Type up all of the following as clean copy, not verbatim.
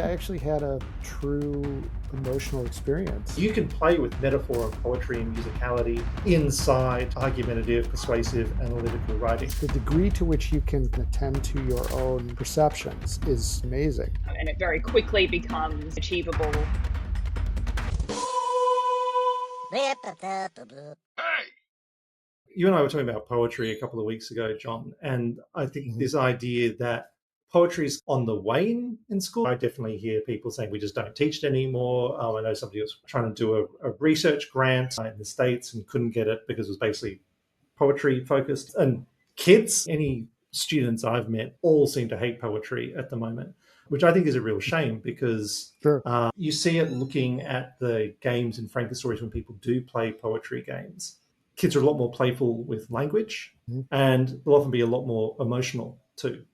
I actually had a true emotional experience. You can play with metaphor and poetry and musicality inside argumentative, persuasive, analytical writing. The degree to which you can attend to your own perceptions is amazing. And it very quickly becomes achievable. You and I were talking about poetry a couple of weeks ago, John, and I think this idea that poetry is on the wane in school. I definitely hear people saying we just don't teach it anymore. I know somebody was trying to do a research grant in the States and couldn't get it because it was basically poetry focused. And kids, any students I've met, all seem to hate poetry at the moment, which I think is a real shame because Sure. you see it looking at the games in Frankenstories when people do play poetry games. Kids are a lot more playful with language and they'll often be a lot more emotional too.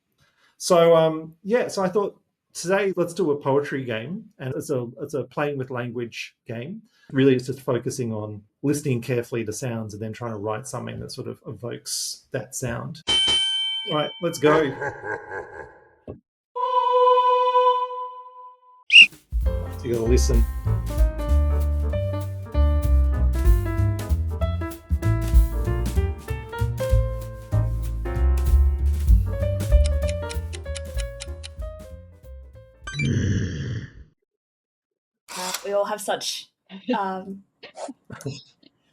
So, so I thought today let's do a poetry game, and it's a playing with language game. Really, it's just focusing on listening carefully to sounds and then trying to write something that sort of evokes that sound. All right, let's go. So you got to listen. We all have such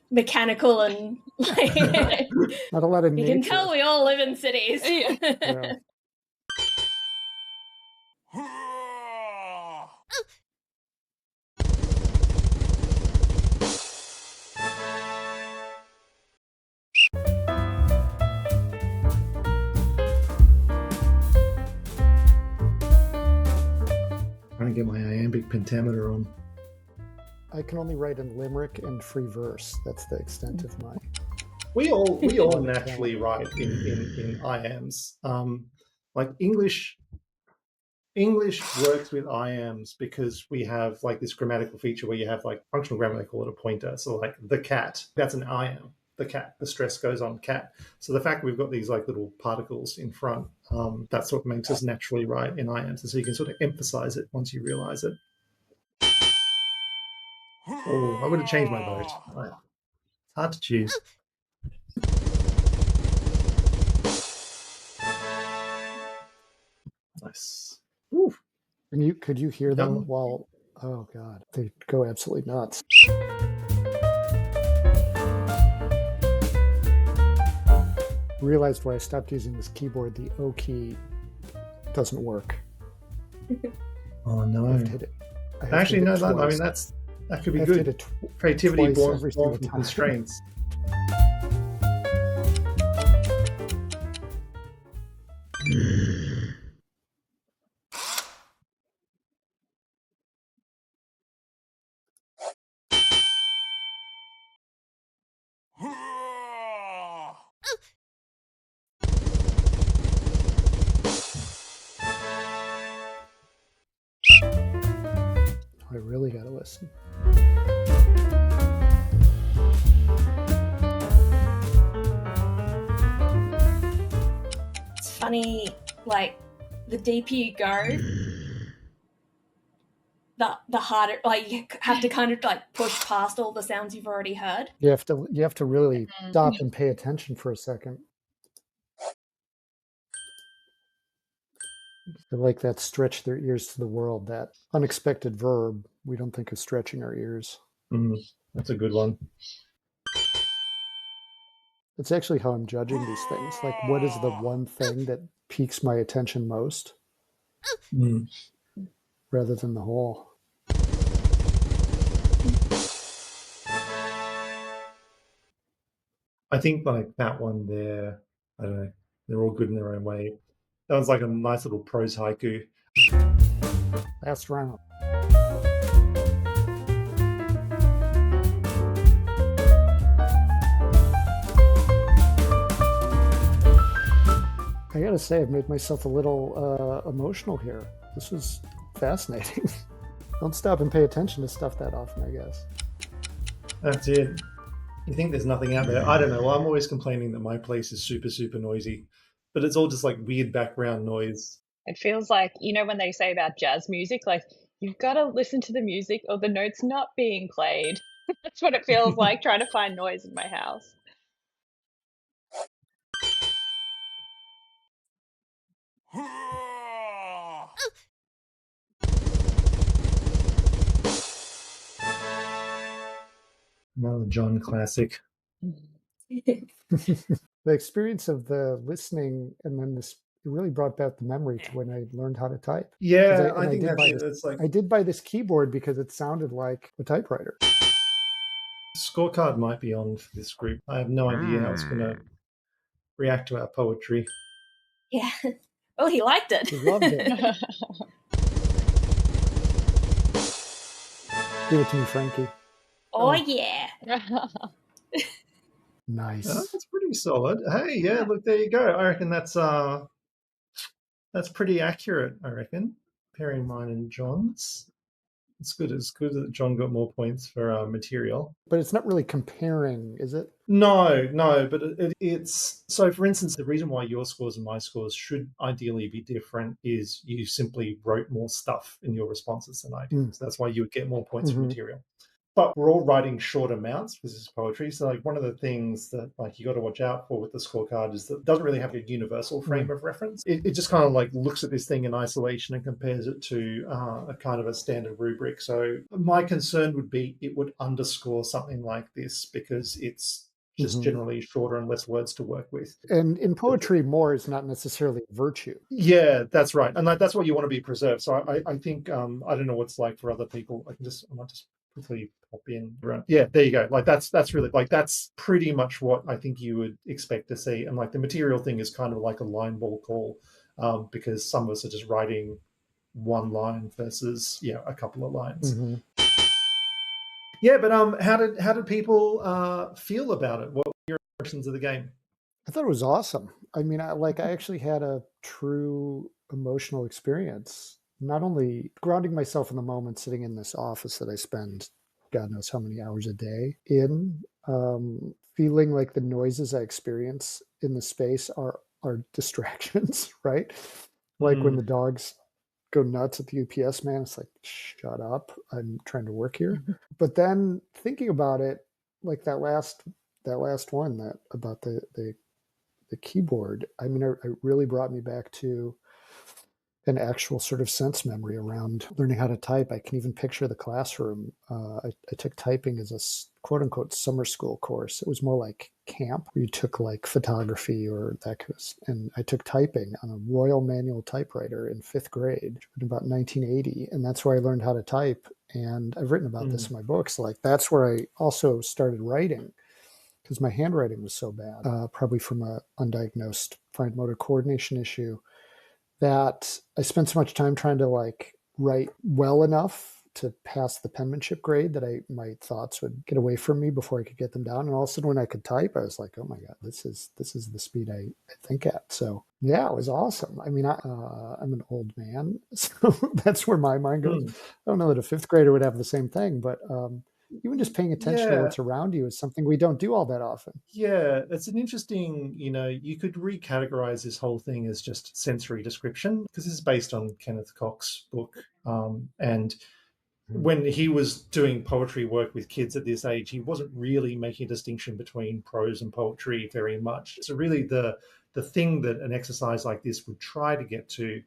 mechanical and like, not a lot of you nature. can tell we all live in cities. Yeah. Trying to get my iambic pentameter on. I can only write in limerick and free verse. That's the extent of my. We all naturally write in iams. Like English works with iams because we have like this grammatical feature where you have like functional grammar, they call it a pointer. So like the cat, that's an iam. The cat, the stress goes on cat. So the fact we've got these like little particles in front, that's what makes us naturally write in iams. And so you can sort of emphasize it once you realize it. Oh, I would have changed my vote. It's hard to choose. Nice. Ooh. Could you hear them Done. while? Oh God, they go absolutely nuts. Realized when I stopped using this keyboard, the O key doesn't work. Oh no! I have to hit it. Actually, no. I mean, that could be good. Creativity born from constraints. I really got to listen. It's funny, like the deeper you go, the harder. Like you have to kind of like push past all the sounds you've already heard. You have to really stop and pay attention for a second. They're like that stretch their ears to the world, that unexpected verb we don't think of stretching our ears. That's a good one. It's actually how I'm judging these things. Like, what is the one thing that piques my attention most rather than the whole? I think like that one there, I don't know, they're all good in their own way. That was like a nice little prose haiku. Last round. I gotta say, I've made myself a little emotional here. This was fascinating. Don't stop and pay attention to stuff that often, I guess. That's it. You think there's nothing out there. I don't know. Well, I'm always complaining that my place is super, super noisy, but it's all just like weird background noise. It feels like, when they say about jazz music, like, you've got to listen to the music or the notes not being played. That's what it feels like trying to find noise in my house. Another John classic. The experience of the listening and then this, it really brought back the memory to when I learned how to type. Yeah, I I think did that's buy it. this. It's like I did buy this keyboard because it sounded like a typewriter. scorecard might be on for this group. I have no idea how it's going to react to our poetry. Yeah. Well, he liked it. He loved it. Give it to me, Frankie. Oh, yeah. Nice. That's pretty solid. Hey, yeah, look, there you go. I reckon that's pretty accurate, I reckon. Pairing mine and John's. It's good. It's good that John got more points for material. But it's not really comparing, is it? No, but it's so. For instance, the reason why your scores and my scores should ideally be different is you simply wrote more stuff in your responses than I did. So that's why you would get more points for material. But we're all writing short amounts because this is poetry. So like one of the things that like you got to watch out for with the scorecard is that it doesn't really have a universal frame of reference. It just kind of like looks at this thing in isolation and compares it to a kind of a standard rubric. So my concern would be it would underscore something like this because it's just generally shorter and less words to work with. And in poetry, more is not necessarily virtue. Yeah, that's right. And that's what you want to be preserved. So I think, I don't know what's like for other people. I might just quickly pop in. Yeah, there you go. Like that's really like that's pretty much what I think you would expect to see. And like the material thing is kind of like a line ball call, because some of us are just writing one line versus a couple of lines. Yeah, but how did people feel about it? What were your impressions of the game? I thought it was awesome. I mean, I actually had a true emotional experience. Not only grounding myself in the moment, sitting in this office that I spend God knows how many hours a day in, feeling like the noises I experience in the space are distractions, right? Like when the dogs go nuts at the UPS man, it's like, shut up, I'm trying to work here. But then thinking about it, like that last one that about the keyboard, I mean, it really brought me back to an actual sort of sense memory around learning how to type. I can even picture the classroom. I took typing as a quote unquote summer school course. It was more like camp where you took like photography or that and I took typing on a Royal Manual typewriter in 5th grade in about 1980. And that's where I learned how to type. And I've written about this in my books. Like that's where I also started writing because my handwriting was so bad, probably from a undiagnosed fine motor coordination issue, that I spent so much time trying to like write well enough to pass the penmanship grade that my thoughts would get away from me before I could get them down. And all of a sudden when I could type, I was like, oh my God, this is the speed I think at. So yeah, it was awesome. I mean, I'm an old man, so that's where my mind goes. I don't know that a 5th grader would have the same thing, but even just paying attention to what's around you is something we don't do all that often. Yeah, it's an interesting, you could recategorize this whole thing as just sensory description because this is based on Kenneth Koch's book. And when he was doing poetry work with kids at this age, he wasn't really making a distinction between prose and poetry very much. So really the thing that an exercise like this would try to get to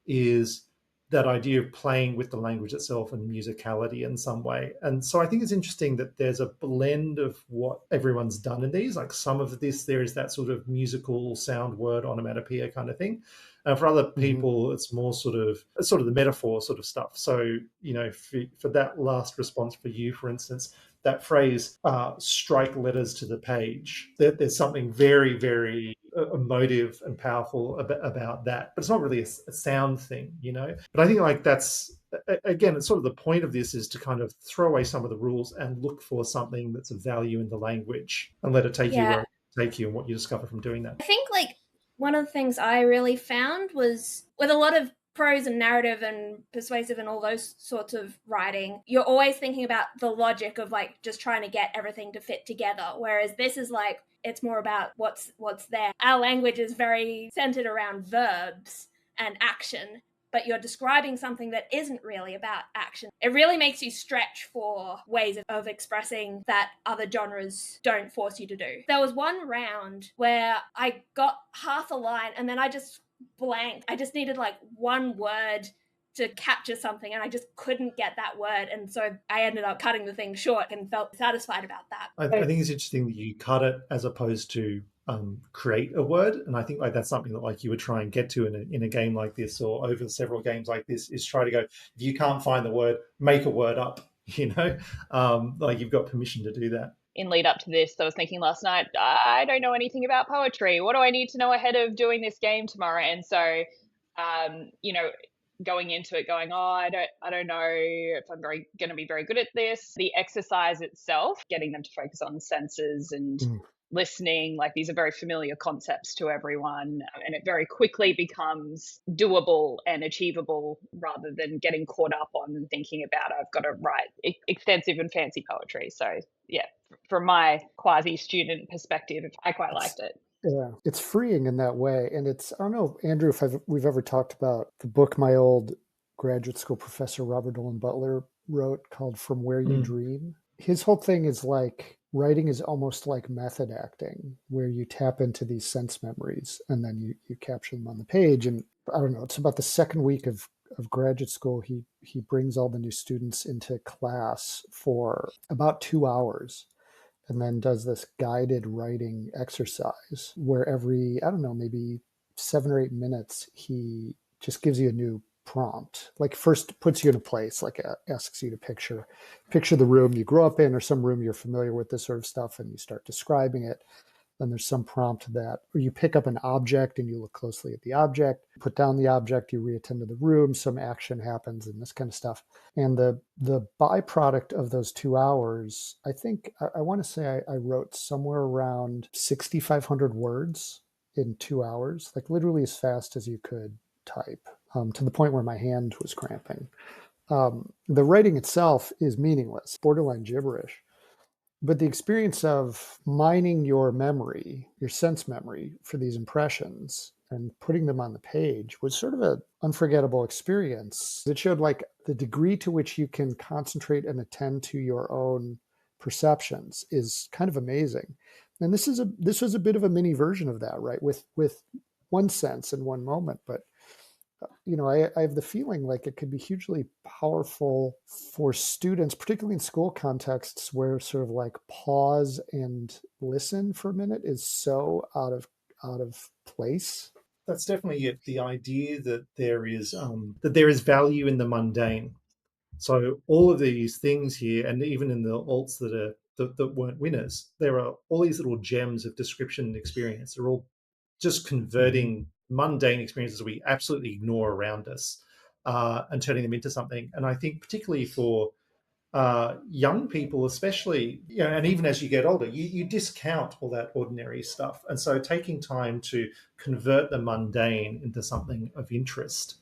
is that idea of playing with the language itself and musicality in some way. And so I think it's interesting that there's a blend of what everyone's done in these. Like some of this, there is that sort of musical sound word onomatopoeia kind of thing. For other people, it's more sort of the metaphor sort of stuff. So, for that last response for you, for instance, that phrase, strike letters to the page, there's something very, very emotive and powerful about that. But it's not really a sound thing, But I think like that's, again, it's sort of the point of this is to kind of throw away some of the rules and look for something that's of value in the language and let it take you where it take you and what you discover from doing that. I think like one of the things I really found was with a lot of prose and narrative and persuasive and all those sorts of writing, you're always thinking about the logic of like just trying to get everything to fit together. Whereas this is like, it's more about what's there. Our language is very centered around verbs, and action, but you're describing something that isn't really about action. It really makes you stretch for ways of expressing that other genres don't force you to do. There was one round where I got half a line and then I just blanked. I just needed like one word to capture something and I just couldn't get that word, and so I ended up cutting the thing short and felt satisfied about that. I think it's interesting that you cut it as opposed to create a word, and I think like that's something that like you would try and get to in a game like this, or over several games like this, is try to go, if you can't find the word, make a word up. Like you've got permission to do that. In lead up to this, I was thinking last night, I don't know anything about poetry. What do I need to know ahead of doing this game tomorrow? And so, going into it going, I don't know if I'm going to be very good at this. The exercise itself, getting them to focus on senses and listening, like these are very familiar concepts to everyone, and it very quickly becomes doable and achievable rather than getting caught up on thinking about, I've got to write extensive and fancy poetry. So yeah, from my quasi-student perspective, I quite liked it. Yeah, it's freeing in that way. And it's, I don't know, Andrew, if we've ever talked about the book my old graduate school professor, Robert Dolan Butler, wrote called From Where You Dream. His whole thing is like, writing is almost like method acting, where you tap into these sense memories and then you capture them on the page. And I don't know, it's about the second week of graduate school. He brings all the new students into class for about 2 hours, and then does this guided writing exercise where every, I don't know, maybe 7 or 8 minutes, he just gives you a new prompt. Like first puts you in a place, like asks you to picture the room you grew up in or some room you're familiar with, this sort of stuff, and you start describing it. Then there's some prompt that, or you pick up an object and you look closely at the object, put down the object, you reattend to the room, some action happens and this kind of stuff. And the byproduct of those 2 hours, I think, I want to say I wrote somewhere around 6,500 words in 2 hours, like literally as fast as you could type, to the point where my hand was cramping. The writing itself is meaningless, borderline gibberish. But the experience of mining your memory, your sense memory for these impressions and putting them on the page was sort of an unforgettable experience. It showed like the degree to which you can concentrate and attend to your own perceptions is kind of amazing. And this was a bit of a mini version of that, right? With one sense in one moment, but I have the feeling like it could be hugely powerful for students, particularly in school contexts where sort of like pause and listen for a minute is so out of place. That's definitely it. The idea that there is value in the mundane. So all of these things here, and even in the alts that weren't winners, there are all these little gems of description and experience. They're all just converting mundane experiences we absolutely ignore around us and turning them into something. And I think particularly for young people especially, and even as you get older, you discount all that ordinary stuff. And so taking time to convert the mundane into something of interest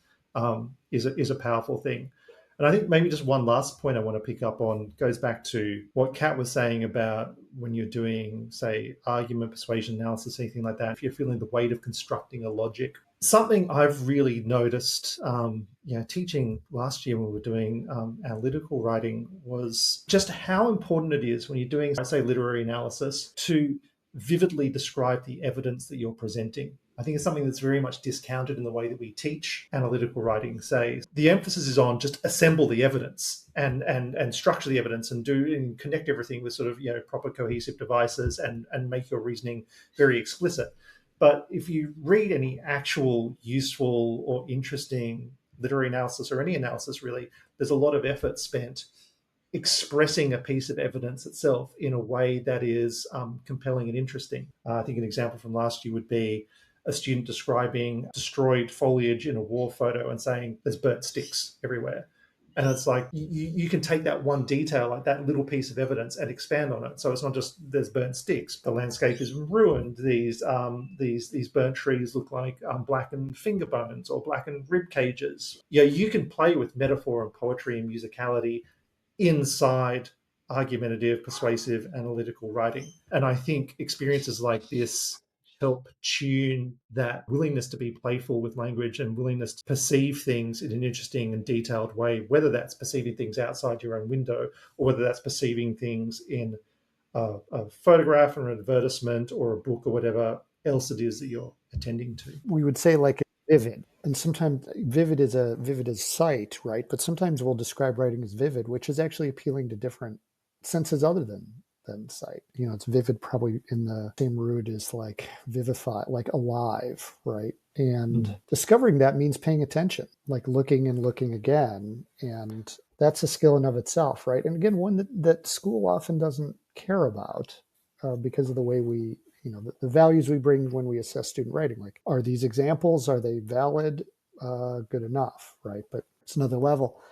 is a powerful thing. And I think maybe just one last point I want to pick up on goes back to what Kat was saying about when you're doing, say, argument, persuasion, analysis, anything like that, if you're feeling the weight of constructing a logic. Something I've really noticed, teaching last year when we were doing analytical writing, was just how important it is when you're doing, say, literary analysis, to vividly describe the evidence that you're presenting. I think it's something that's very much discounted in the way that we teach analytical writing. Say the emphasis is on just assemble the evidence and structure the evidence and connect everything with sort of proper cohesive devices and make your reasoning very explicit. But if you read any actual useful or interesting literary analysis, or any analysis really, there's a lot of effort spent expressing a piece of evidence itself in a way that is compelling and interesting. I think an example from last year would be a student describing destroyed foliage in a war photo and saying there's burnt sticks everywhere. And it's like you can take that one detail, like that little piece of evidence, and expand on it. So it's not just there's burnt sticks. The landscape is ruined. These burnt trees look like blackened finger bones or blackened rib cages. You can play with metaphor and poetry and musicality inside argumentative, persuasive, analytical writing. And I think experiences like this help tune that willingness to be playful with language and willingness to perceive things in an interesting and detailed way, whether that's perceiving things outside your own window or whether that's perceiving things in a photograph or an advertisement or a book or whatever else it is that you're attending to. We would say like vivid, and sometimes vivid is sight, right? But sometimes we'll describe writing as vivid, which is actually appealing to different senses other than sight. You know, it's vivid probably in the same root as like vivify, like alive, right? And discovering that means paying attention, like looking and looking again. And that's a skill in of itself, right? And again, one that school often doesn't care about because of the way we, you know, the values we bring when we assess student writing. Like, are these examples, are they valid? Good enough, right? But it's another level.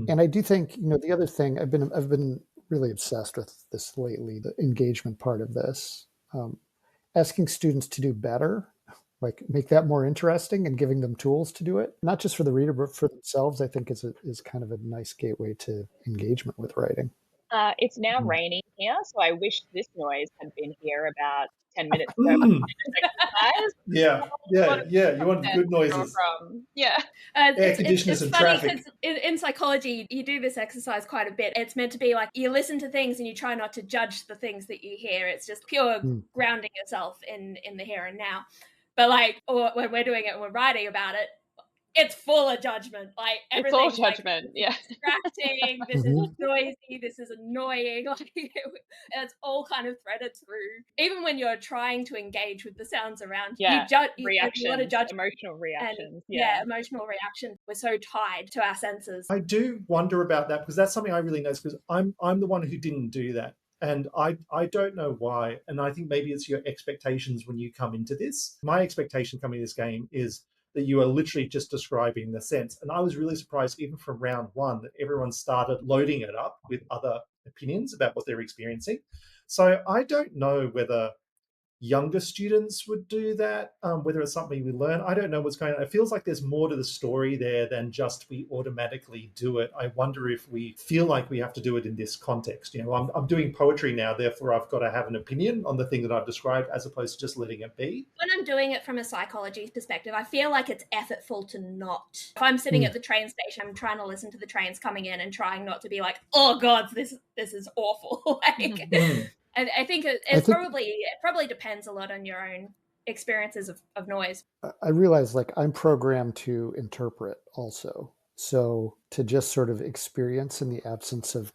And I do think, you know, the other thing, I've been really obsessed with this lately, the engagement part of this, asking students to do better, like make that more interesting and giving them tools to do it, not just for the reader, but for themselves, I think is kind of a nice gateway to engagement with writing. It's now raining here, so I wish this noise had been here about 10 minutes ago. Yeah. You want good noises. Yeah. Air conditioners and funny traffic. because in psychology, you do this exercise quite a bit. It's meant to be like you listen to things and you try not to judge the things that you hear. It's just pure grounding yourself in the here and now. But like when we're doing it and we're writing about it, it's full of judgment. Like everything's it's all judgment. Like, distracting. This is noisy. This is annoying. Like it's all kind of threaded through. Even when you're trying to engage with the sounds around, you judge. Reaction, you want to judge emotional reactions. And, emotional reaction. We're so tied to our senses. I do wonder about that because that's something I really noticed because I'm the one who didn't do that. And I don't know why. And I think maybe it's your expectations when you come into this. My expectation coming to this game is that you are literally just describing the sense. And I was really surprised, even from round one, that everyone started loading it up with other opinions about what they're experiencing. So I don't know whether younger students would do that, whether it's something we learn. I don't know what's going on. It feels like there's more to the story there than just we automatically do it. I wonder if we feel like we have to do it in this context. You know, I'm doing poetry now, therefore I've got to have an opinion on the thing that I've described as opposed to just letting it be. When I'm doing it from a psychology perspective, I feel like it's effortful to not. If I'm sitting at the train station, I'm trying to listen to the trains coming in and trying not to be like, oh God, this is awful. And I think it probably depends a lot on your own experiences of noise. I realize like I'm programmed to interpret also. So to just sort of experience in the absence of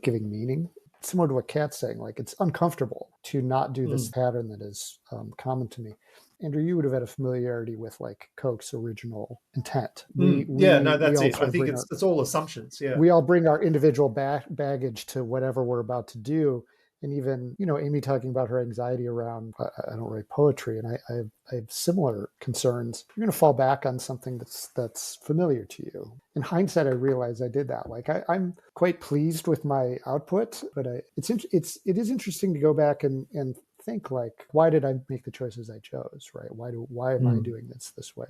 giving meaning, similar to what Kat's saying, like it's uncomfortable to not do this pattern that is common to me. Andrew, you would have had a familiarity with like Koch's original intent. That's it. I think it's all assumptions. Yeah, we all bring our individual baggage to whatever we're about to do. And even, you know, Amy talking about her anxiety around, I don't write poetry, and I have similar concerns. You're going to fall back on something that's familiar to you. In hindsight, I realize I did that. Like I'm quite pleased with my output, but it is interesting to go back and think like, why did I make the choices I chose, right? Why am I doing this way?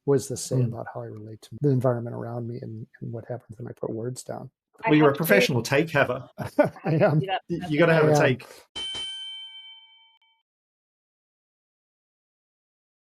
What does this say about how I relate to the environment around me and what happens when I put words down? Well, you're a professional take haver. I am. You got to have a take.